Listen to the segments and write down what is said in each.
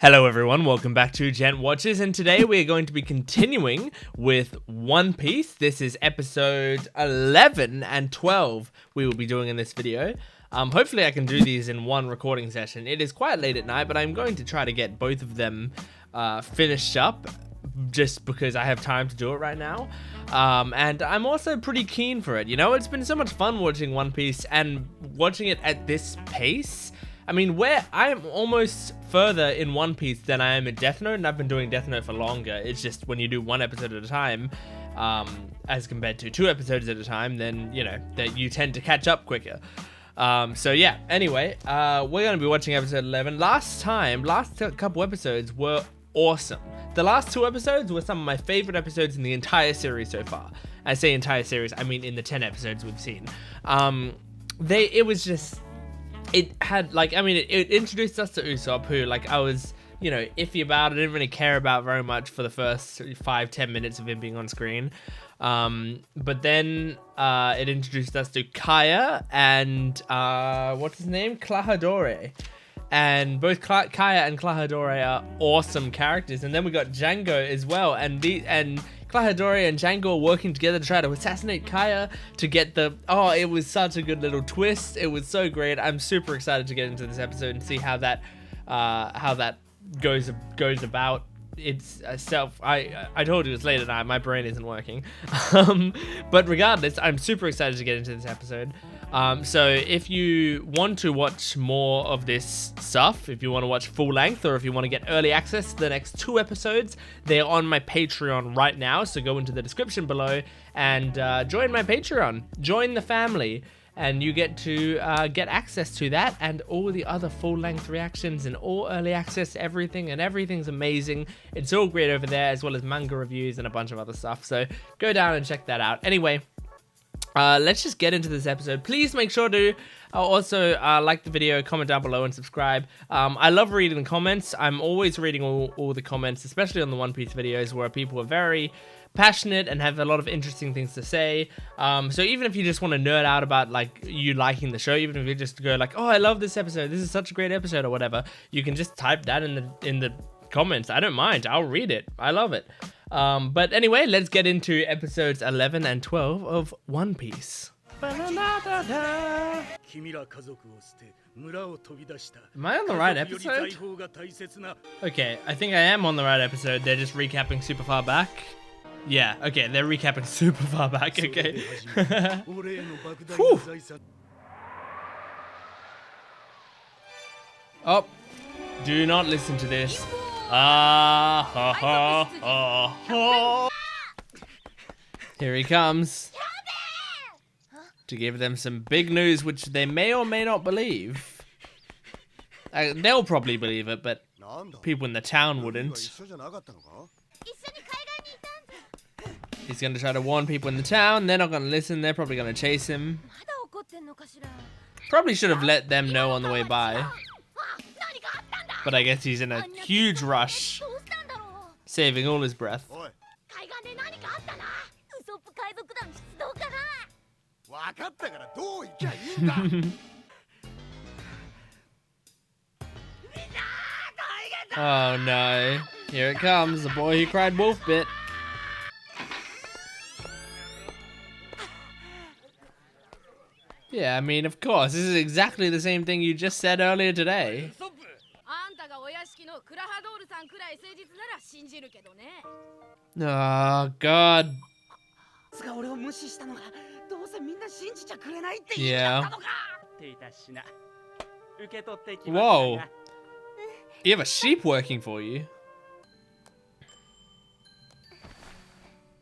Hello everyone, welcome back to Jent Watches, and today we are going to be continuing with One Piece. This is episode 11 and 12 we will be doing in this video. Hopefully I can do these in one recording session. It is quite late at night, but I'm going to try to get both of them finished up just because I have time to do it right now. And I'm also pretty keen for it. You know, it's been so much fun watching One Piece and watching it at this pace. I mean, I'm almost further in One Piece than I am in Death Note, and I've been doing Death Note for longer. It's just when you do one episode at a time, as compared to 2 episodes at a time, then, you know, that you tend to catch up quicker. So yeah, anyway, we're going to be watching episode 11. Last couple episodes were awesome. The last 2 episodes were some of my favorite episodes in the entire series so far. I say entire series, I mean in the 10 episodes we've seen. It had, like, I mean, it introduced us to Usopp, who, like, I was, you know, iffy about. I didn't really care about very much for the first 5-10 minutes of him being on screen. But then it introduced us to Kaya and, what's his name? Klahadore. And both Kaya and Klahadore are awesome characters. And then we got Django as well. And Klahadore and Django are working together to try to assassinate Kaya to get the... Oh, it was such a good little twist. It was so great. I'm super excited to get into this episode and see how that goes about. It's I told you it's late at night. My brain isn't working. But regardless, I'm super excited to get into this episode. So if you want to watch more of this stuff, if you want to watch full length, or if you want to get early access to the next 2 episodes, they're on my Patreon right now. So go into the description below and join my Patreon. Join the family. And you get to get access to that and all the other full-length reactions and all early access, everything, and everything's amazing. It's all great over there, as well as manga reviews and a bunch of other stuff. So go down and check that out. Anyway, let's just get into this episode. Please make sure to also like the video, comment down below, and subscribe. I love reading the comments. I'm always reading all the comments, especially on the One Piece videos, where people are very passionate and have a lot of interesting things to say. So even if you just want to nerd out about, like, you liking the show, even if you just go like, oh, I love this episode, this is such a great episode, or whatever, you can just type that in the comments. I don't mind. I'll read it. I love it. But anyway, let's get into episodes 11 and 12 of One Piece. Am I on the right episode? Okay, I think I am on the right episode. They're just recapping super far back. Yeah, okay, they're recapping super far back, okay. Oh, do not listen to this. Here he comes. To give them some big news, which they may or may not believe. They'll probably believe it, but people in the town wouldn't. He's going to try to warn people in the town. They're not going to listen. They're probably going to chase him. Probably should have let them know on the way by. But I guess he's in a huge rush, saving all his breath. Oh no. Here it comes. The boy who cried wolf bit. Yeah, I mean, of course. This is exactly the same thing you just said earlier today. Oh, God. Yeah. Whoa. You have a sheep working for you.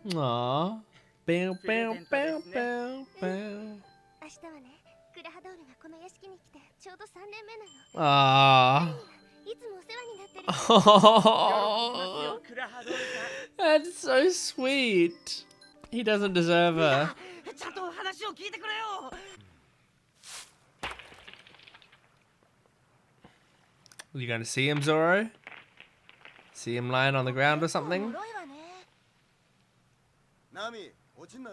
Aww. Bow, bow, bow, bow, bow. Ah. Oh, that's so sweet. He doesn't deserve her. Are you going to see him, Zoro? See him lying on the ground or something?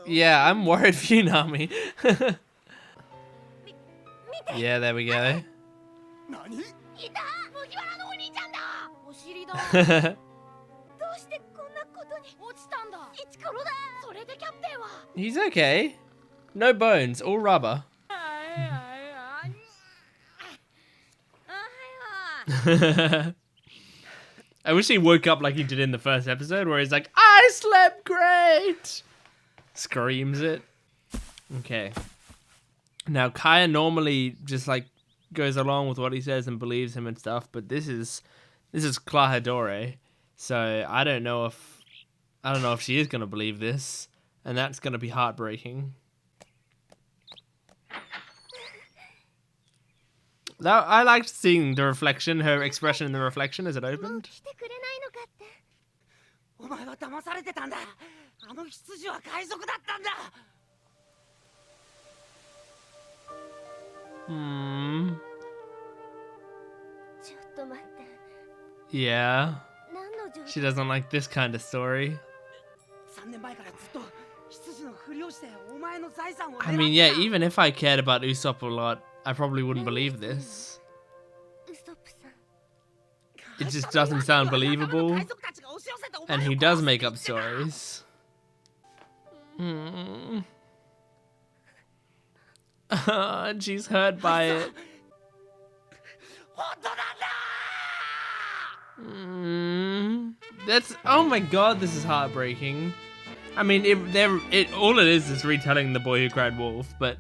Yeah, I'm worried for you, Nami. Yeah, there we go. He's okay. No bones, all rubber. I wish he woke up like he did in the first episode where he's like, I slept great! Screams it. Okay. Now, Kaya normally just like goes along with what he says and believes him and stuff, but this is Klahadore. So I don't know if she is gonna believe this, and that's gonna be heartbreaking. Now, I liked seeing the reflection, her expression in the reflection as it opened. Yeah. She doesn't like this kind of story. I mean, yeah, even if I cared about Usopp a lot, I probably wouldn't believe this. It just doesn't sound believable. And he does make up stories. And she's hurt by it. That's, oh my god, this is heartbreaking. I mean, all it is retelling The Boy Who Cried Wolf, but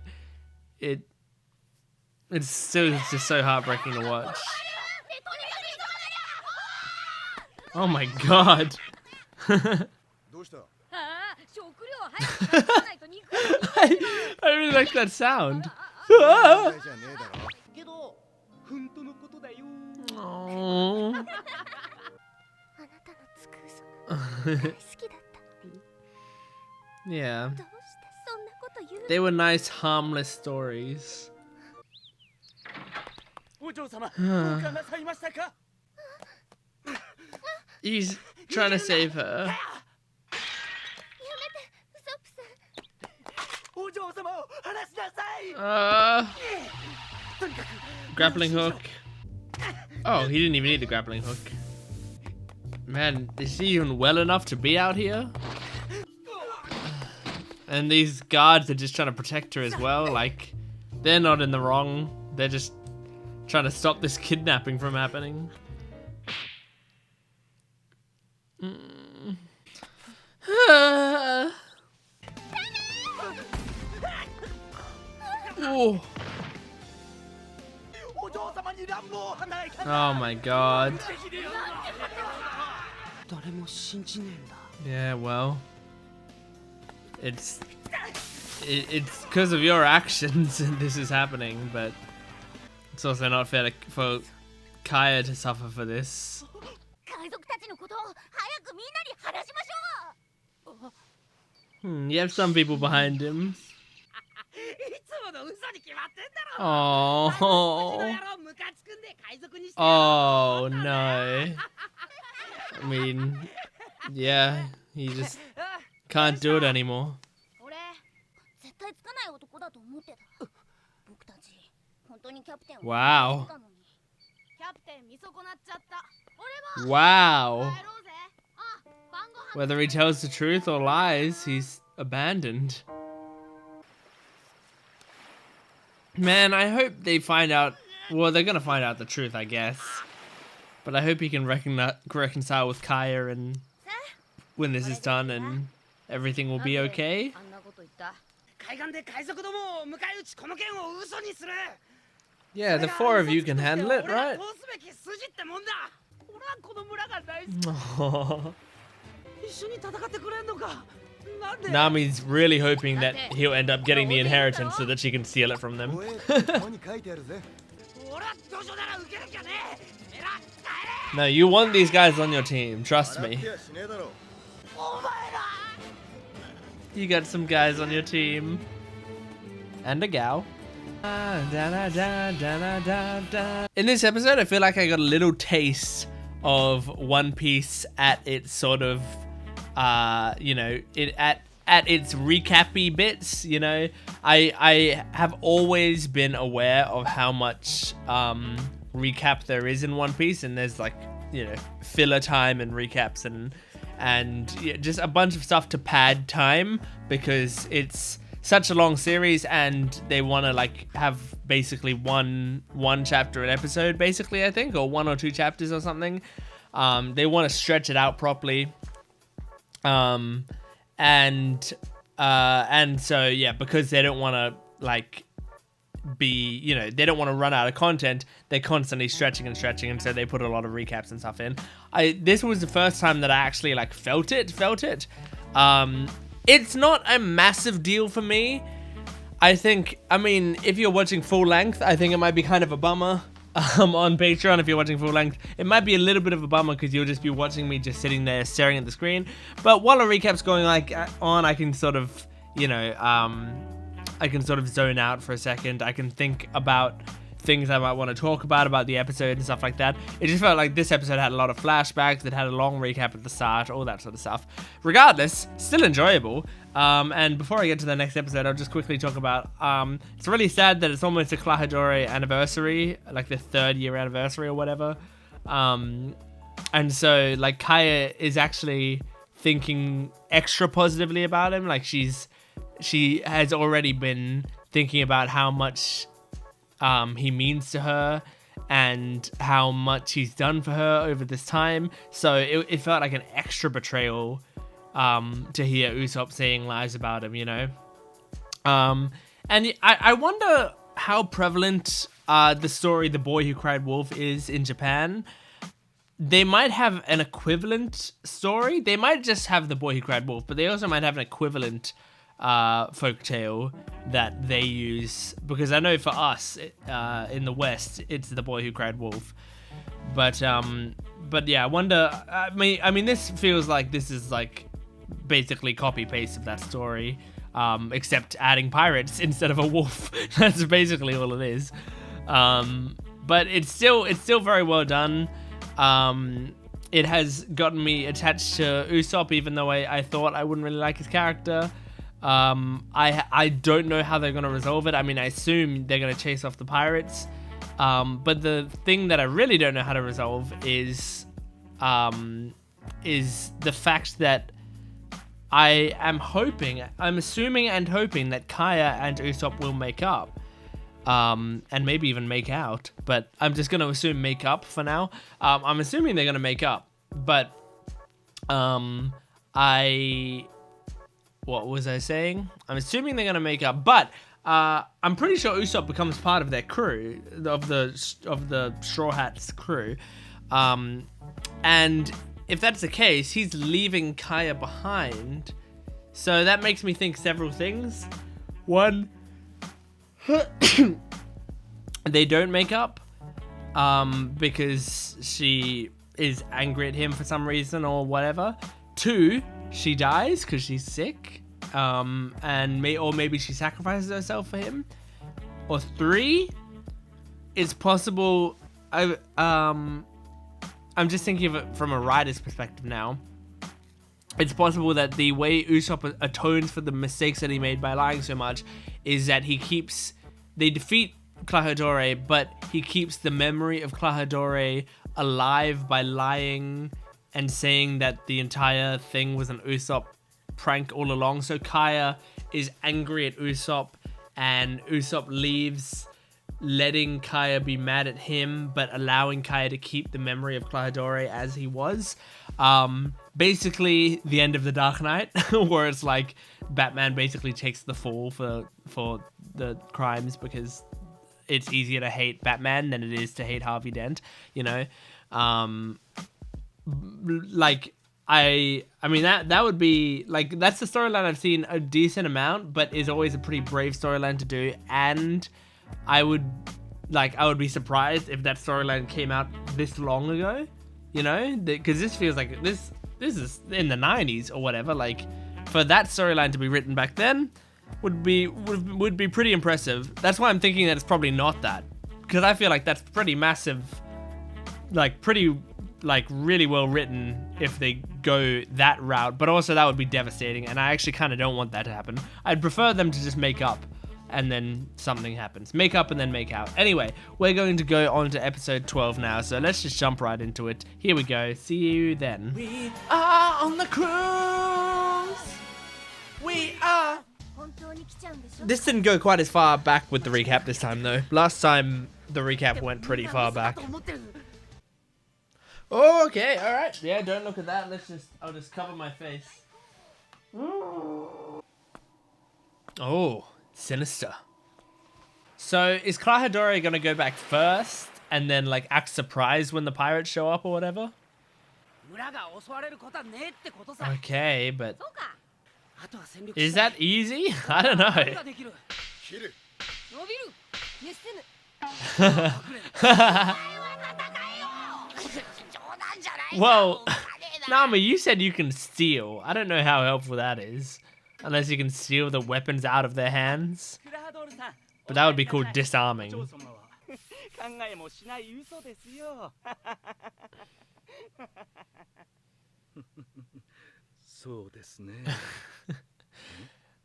it's still just so heartbreaking to watch. Oh my god. I really like that sound. Aww. Yeah. They were nice, harmless stories. He's trying to save her. Grappling hook. Oh, he didn't even need the grappling hook. Man, is he even well enough to be out here? And these guards are just trying to protect her as well. Like, they're not in the wrong. They're just trying to stop this kidnapping from happening. Oh. Oh my god. Yeah, well, it's because of your actions that this is happening, but it's also not fair for Kaya to suffer for this. You have some people behind him. Oh. Oh no. I mean, yeah, he just can't do it anymore. Wow. Wow. Whether he tells the truth or lies, he's abandoned. Man, I hope they find out. Well, they're gonna find out the truth, I guess. But I hope he can reconcile with Kaya and when this is done and everything will be okay. Yeah, the four of you can handle it, right? Aww. Nami's really hoping that he'll end up getting the inheritance so that she can steal it from them. No, you want these guys on your team, trust me. You got some guys on your team. And a gal. In this episode, I feel like I got a little taste of One Piece at its sort of, you know, at its recappy bits. You know, I have always been aware of how much recap there is in One Piece, and there's like filler time and recaps and yeah, just a bunch of stuff to pad time because it's such a long series and they want to like have basically one chapter an episode basically, I think, or 1 or 2 chapters or something. They want to stretch it out properly. And so yeah, because they don't want to like be, they don't want to run out of content, they're constantly stretching, and so they put a lot of recaps and stuff in. This was the first time that I actually like felt it. It's not a massive deal for me. I mean, if you're watching full length, I think it might be kind of a bummer. On Patreon, if you're watching full length, it might be a little bit of a bummer because you'll just be watching me just sitting there staring at the screen. But while a recap's going on, I can sort of, I can sort of zone out for a second. I can think about things I might want to talk about the episode and stuff like that. It just felt like this episode had a lot of flashbacks. It had a long recap at the start, all that sort of stuff. Regardless, still enjoyable. And before I get to the next episode, I'll just quickly talk about, it's really sad that it's almost a Klahadore anniversary, like the 3rd year anniversary or whatever. And so, like, Kaya is actually thinking extra positively about him. Like, she has already been thinking about how much he means to her and how much he's done for her over this time. So it felt like an extra betrayal to hear Usopp saying lies about him, and I wonder how prevalent the story The Boy Who Cried Wolf is in Japan. They might have an equivalent story. They might just have The Boy Who Cried Wolf, but they also might have an equivalent folktale that they use, because I know for us in the West it's The Boy Who Cried Wolf, but yeah, I wonder. I mean, this feels like this is like basically copy paste of that story, except adding pirates instead of a wolf. That's basically all it is. But it's still very well done. It has gotten me attached to Usopp, even though I thought I wouldn't really like his character. I don't know how they're going to resolve it. I mean, I assume they're going to chase off the pirates. But the thing that I really don't know how to resolve is the fact that I'm assuming and hoping that Kaya and Usopp will make up. And maybe even make out. But I'm just going to assume make up for now. I'm assuming they're going to make up. But what was I saying? I'm assuming they're gonna make up, but I'm pretty sure Usopp becomes part of their crew, of the Straw Hats crew, and if that's the case, he's leaving Kaya behind. So that makes me think several things. One, they don't make up, because she is angry at him for some reason or whatever. 2, she dies because she's sick, or maybe she sacrifices herself for him. Or 3, it's possible. I'm just thinking of it from a writer's perspective now. It's possible that the way Usopp atones for the mistakes that he made by lying so much is that they defeat Klahadore, but he keeps the memory of Klahadore alive by lying and saying that the entire thing was an Usopp prank all along. So Kaya is angry at Usopp, and Usopp leaves, letting Kaya be mad at him, but allowing Kaya to keep the memory of Klahadore as he was. Basically, the end of the Dark Knight, where it's like Batman basically takes the fall for the crimes, because it's easier to hate Batman than it is to hate Harvey Dent, like I mean that would be like, that's the storyline I've seen a decent amount, but is always a pretty brave storyline to do, and I would be surprised if that storyline came out this long ago, because this feels like this is in the 90s or whatever. Like, for that storyline to be written back then would be pretty impressive. That's why I'm thinking that it's probably not that, because I feel like that's pretty massive, really well written if they go that route, but also that would be devastating, and I actually kind of don't want that to happen. I'd prefer them to just make up, and then something happens. Make up and then make out. Anyway, we're going to go on to episode 12 now, so let's just jump right into it. Here we go. See you then. We are on the cruise. We are. This didn't go quite as far back with the recap this time, though. Last time, the recap went pretty far back. Oh, okay, alright. Yeah, don't look at that. I'll just cover my face. Oh, sinister. So, is Klahadore gonna go back first and then, like, act surprised when the pirates show up or whatever? Okay, but... is that easy? I don't know. Well, Nami, you said you can steal. I don't know how helpful that is. Unless you can steal the weapons out of their hands. But that would be called disarming.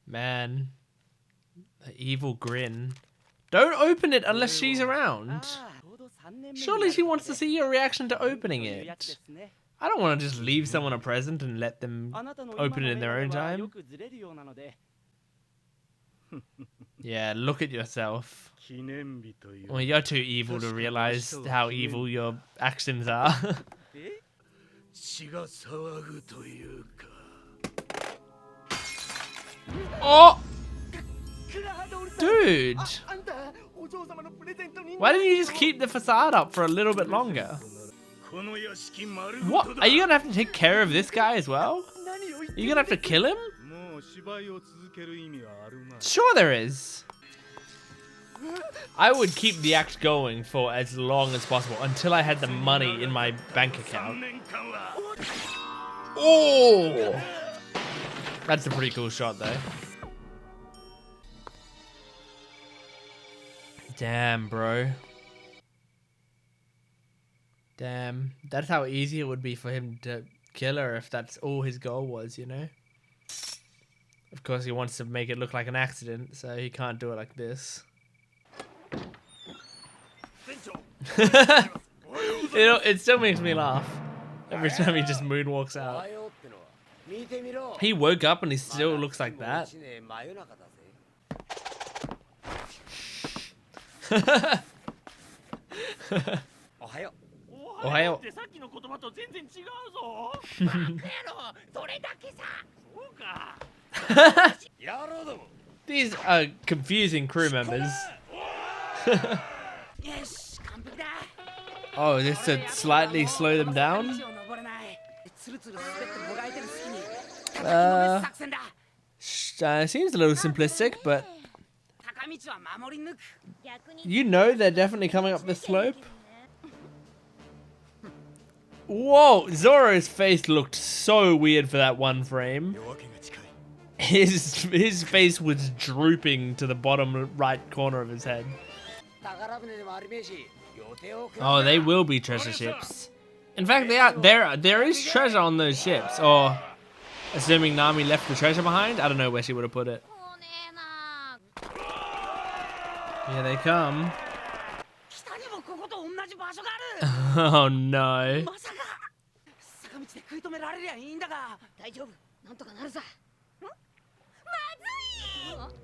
Man. The evil grin. Don't open it unless she's around. Surely she wants to see your reaction to opening it. I don't want to just leave someone a present and let them open it in their own time. Yeah, look at yourself. Well, you're too evil to realize how evil your actions are. Oh! Dude! Why didn't you just keep the facade up for a little bit longer? What? Are you gonna have to take care of this guy as well? Are you gonna have to kill him? Sure there is. I would keep the act going for as long as possible until I had the money in my bank account. Oh! That's a pretty cool shot though. Damn, bro. Damn. That's how easy it would be for him to kill her if that's all his goal was, you know? Of course, he wants to make it look like an accident, so he can't do it like this. It still makes me laugh every time he just moonwalks out. He woke up and he still looks like that. Ohayo. These are confusing crew members. Oh, just to slightly slow them down? Seems a little simplistic, but you know they're definitely coming up this slope. Whoa, Zoro's face looked so weird for that one frame. His face was drooping to the bottom right corner of his head. Oh, they will be treasure ships. In fact, they are. There is treasure on those ships. Or, assuming Nami left the treasure behind, I don't know where she would have put it. Here they come. Oh no.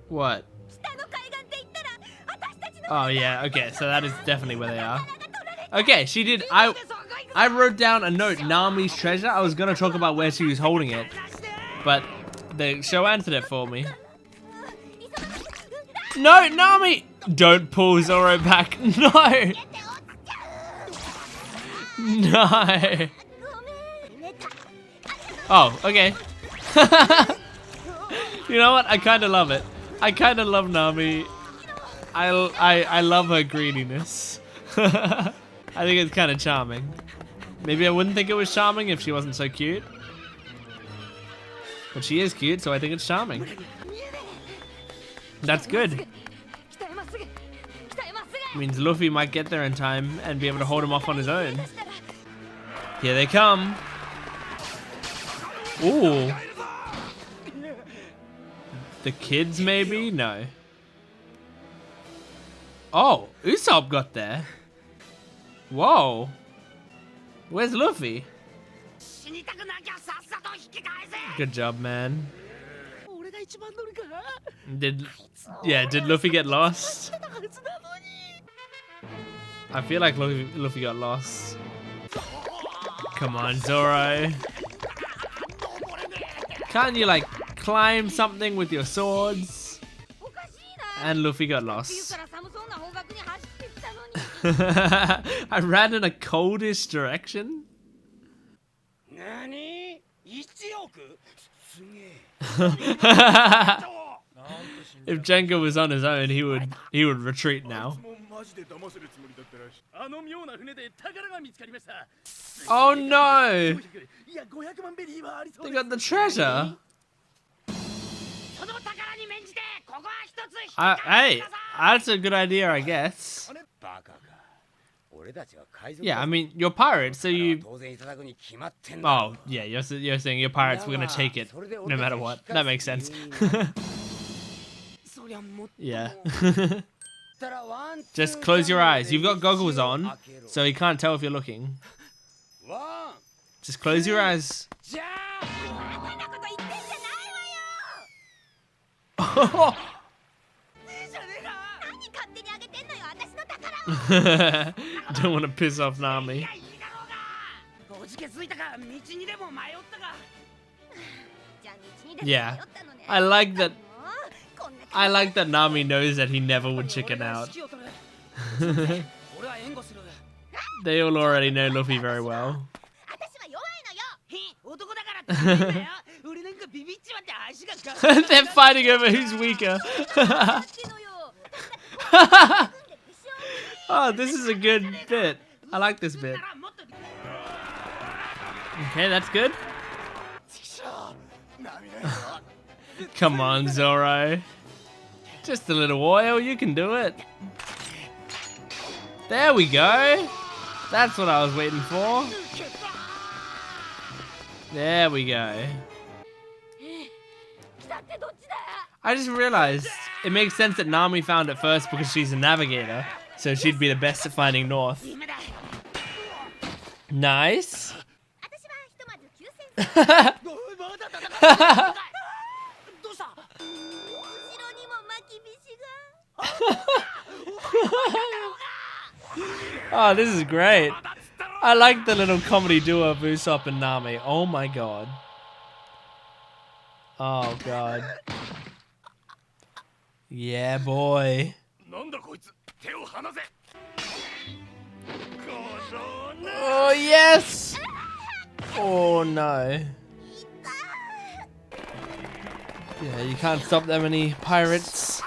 What? Oh yeah, okay, so that is definitely where they are. Okay, she did. I wrote down a note, Nami's treasure. I was gonna talk about where she was holding it, but the show answered it for me. No, Nami! Don't pull Zoro back. No! No! Oh, okay. You know what? I kind of love it. I kind of love Nami. I love her greediness. I think it's kind of charming. Maybe I wouldn't think it was charming if she wasn't so cute. But she is cute, so I think it's charming. That's good. Means Luffy might get there in time and be able to hold him off on his own. Here they come. Ooh. The kids, maybe? No. Oh, Usopp got there. Whoa. Where's Luffy? Good job, man. Did Luffy get lost? I feel like Luffy got lost. Come on, Zoro. Can't you like climb something with your swords? And Luffy got lost. I ran in a coldish direction. If Jenga was on his own, he would retreat now. Oh no! They got the treasure. Hey, that's a good idea, I guess. Yeah, I mean, you're pirates, so you... Oh, yeah, you're saying you're pirates, we're gonna take it, no matter what. That makes sense. Yeah. Just close your eyes. You've got goggles on, so he can't tell if you're looking. Just close your eyes. Don't want to piss off Nami. Yeah, I like that Nami knows that he never would chicken out. They all already know Luffy very well. They're fighting over who's weaker. Oh, this is a good bit. I like this bit. Okay, that's good. Come on, Zoro. Just a little oil, you can do it. There we go. That's what I was waiting for. There we go. I just realized it makes sense that Nami found it first because she's a navigator, so she'd be the best at finding north. Nice. Oh, this is great. I like the little comedy duo of Usopp and Nami. Oh my god. Oh god. Yeah, boy. Oh, yes! Oh, no. Yeah, you can't stop that many pirates.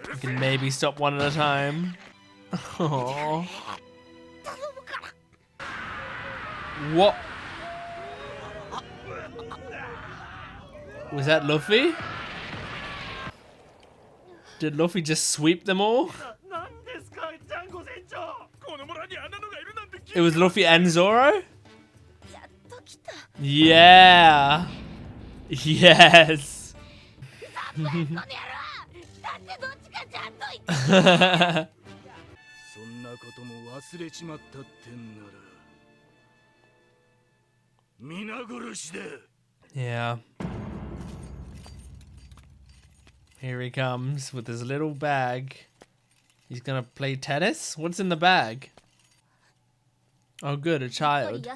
You can maybe stop one at a time. Oh. What? Was that Luffy? Did Luffy just sweep them all? It was Luffy and Zoro? Yeah. Yes. Yeah. Here he comes with his little bag. He's gonna play tennis? What's in the bag? Oh good, a child.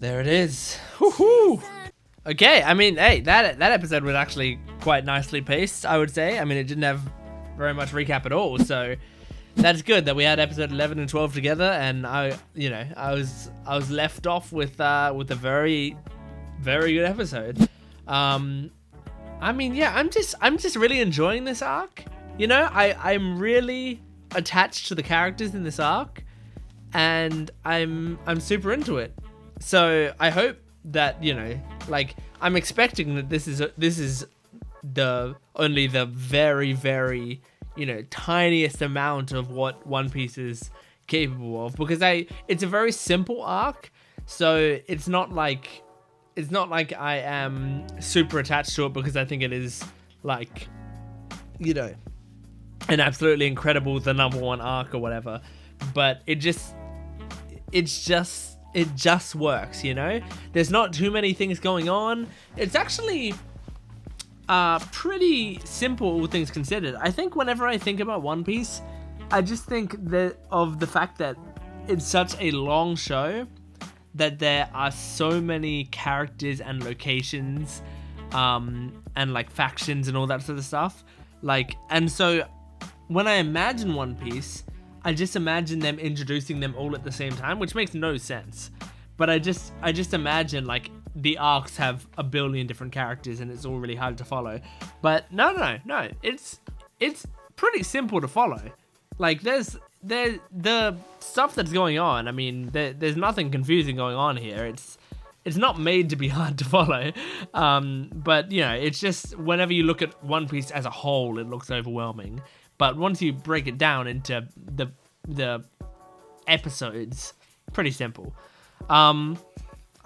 There it is. Woohoo! Okay, I mean, hey, that episode was actually quite nicely paced, I would say. I mean, it didn't have very much recap at all, so that's good that we had episode 11 and 12 together, and I was left off with a very, very good episode. I mean, yeah, I'm just really enjoying this arc. You know, I'm really attached to the characters in this arc, and I'm super into it. So I hope that, you know, like, I'm expecting that this is only the very, very, you know, tiniest amount of what One Piece is capable of, because it's a very simple arc, so it's not like it's not like I am super attached to it because I think it is like, you know, an absolutely incredible, the #1 arc or whatever. But it just works, you know? There's not too many things going on. It's actually pretty simple, all things considered. I think whenever I think about One Piece, I just think of the fact that it's such a long show, that there are so many characters and locations, and like factions and all that sort of stuff. Like, and so when I imagine One Piece, I just imagine them introducing them all at the same time, which makes no sense. But I just imagine like the arcs have a billion different characters and it's all really hard to follow. But no, it's pretty simple to follow. Like there's the stuff that's going on. I mean, there's nothing confusing going on here. It's not made to be hard to follow. But you know, it's just whenever you look at One Piece as a whole, it looks overwhelming. But once you break it down into the episodes, pretty simple. I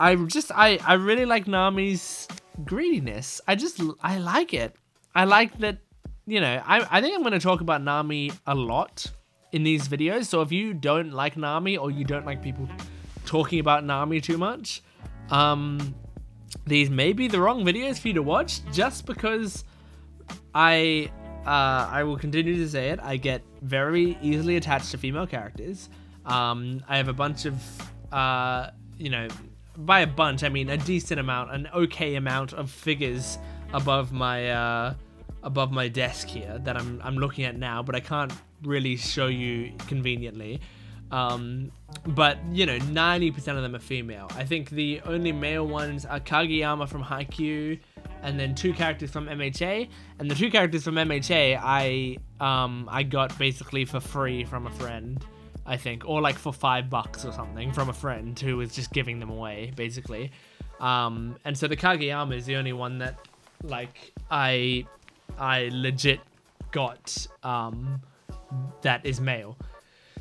really like Nami's greediness. I like it. I like that, you know, I think I'm going to talk about Nami a lot in these videos. So if you don't like Nami, or you don't like people talking about Nami too much, these may be the wrong videos for you to watch, just because I will continue to say it. I get very easily attached to female characters. I have a bunch of, you know, by a bunch, I mean a decent amount, an okay amount of figures above my desk here that I'm looking at now, but I can't really show you conveniently. But you know, 90% of them are female. I think the only male ones are Kageyama from Haikyuu, and then 2 characters from MHA. And the 2 characters from MHA I got basically for free from a friend, I think, or like for $5 or something from a friend who was just giving them away, basically. And so the Kageyama is the only one that like I legit got that is male.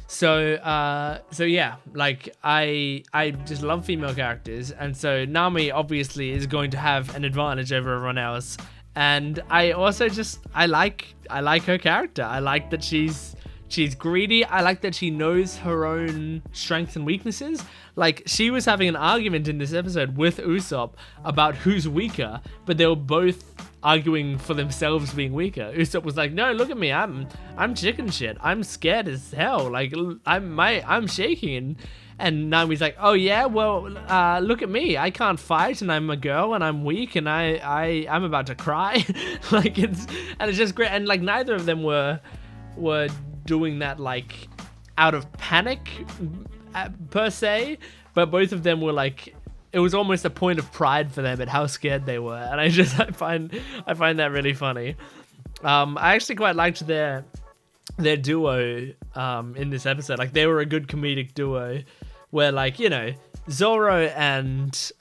So yeah, like I just love female characters, and so Nami obviously is going to have an advantage over everyone else. And I also I like her character. I like that she's greedy. I like that she knows her own strengths and weaknesses. Like, she was having an argument in this episode with Usopp about who's weaker, but they were both arguing for themselves being weaker. Usopp was like, "No, look at me. I'm chicken shit. I'm scared as hell. Like, I'm shaking." And Nami's like, "Oh yeah, well, look at me. I can't fight, and I'm a girl, and I'm weak, and I'm about to cry." Like, it's just great. And like, neither of them were doing that like out of panic per se, but both of them were like, it was almost a point of pride for them at how scared they were. And I find that really funny. I actually quite liked their duo in this episode. Like, they were a good comedic duo where, like, you know, Zoro and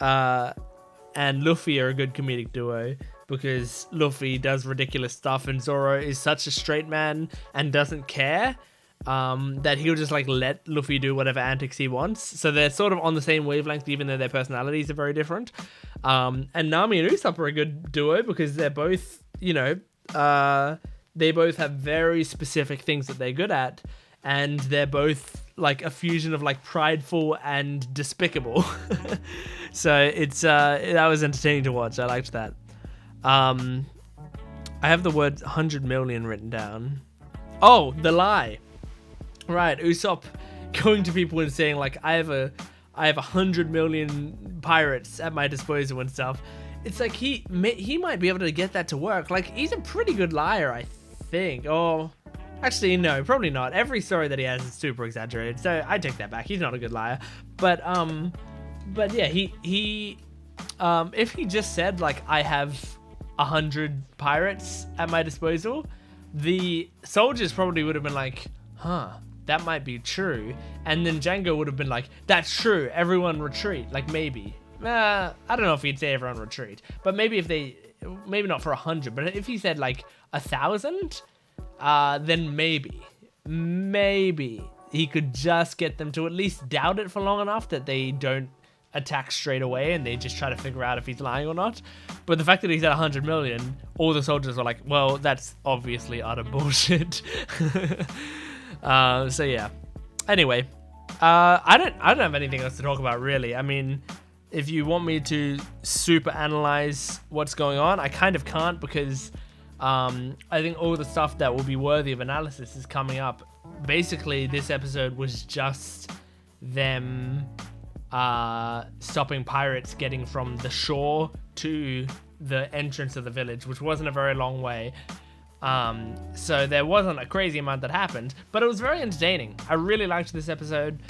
Luffy are a good comedic duo because Luffy does ridiculous stuff and Zoro is such a straight man and doesn't care that he'll just like let Luffy do whatever antics he wants. So they're sort of on the same wavelength, even though their personalities are very different. And Nami and Usopp are a good duo because they're both, you know, they both have very specific things that they're good at, and they're both like a fusion of like prideful and despicable. So it's that was entertaining to watch. I liked that. I have the word 100 million written down. Oh, the lie. Right, Usopp going to people and saying like, I have 100 million pirates at my disposal and stuff. It's like he might be able to get that to work. Like, he's a pretty good liar, I think. Or actually, no, probably not. Every story that he has is super exaggerated, so I take that back. He's not a good liar. But yeah, he if he just said like, I have 100 pirates at my disposal, the soldiers probably would have been like, huh, that might be true. And then Django would have been like, that's true, everyone retreat. Like, maybe. I don't know if he'd say everyone retreat, but maybe maybe not for 100, but if he said like 1,000, then maybe he could just get them to at least doubt it for long enough that they don't attack straight away and they just try to figure out if he's lying or not. But the fact that he's at 100 million, all the soldiers were like, well, that's obviously utter bullshit. So yeah. Anyway, I don't have anything else to talk about really. I mean, if you want me to super analyze what's going on, I kind of can't, because I think all the stuff that will be worthy of analysis is coming up. Basically, this episode was just them stopping pirates getting from the shore to the entrance of the village, which wasn't a very long way. So there wasn't a crazy amount that happened, but it was very entertaining. I really liked this episode.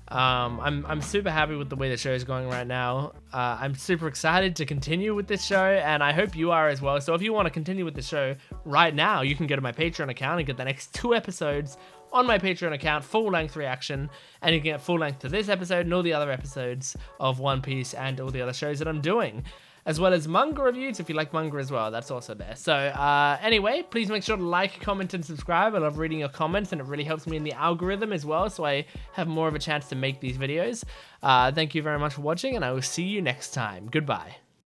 I'm super happy with the way the show is going right now. I'm super excited to continue with this show, and I hope you are as well. So if you want to continue with the show right now, you can go to my Patreon account and get the next 2 episodes on my Patreon account, full-length reaction, and you can get full-length to this episode and all the other episodes of One Piece and all the other shows that I'm doing, as well as manga reviews if you like manga as well. That's also there. So anyway, please make sure to like, comment, and subscribe. I love reading your comments, and it really helps me in the algorithm as well, so I have more of a chance to make these videos. Thank you very much for watching, and I will see you next time. Goodbye.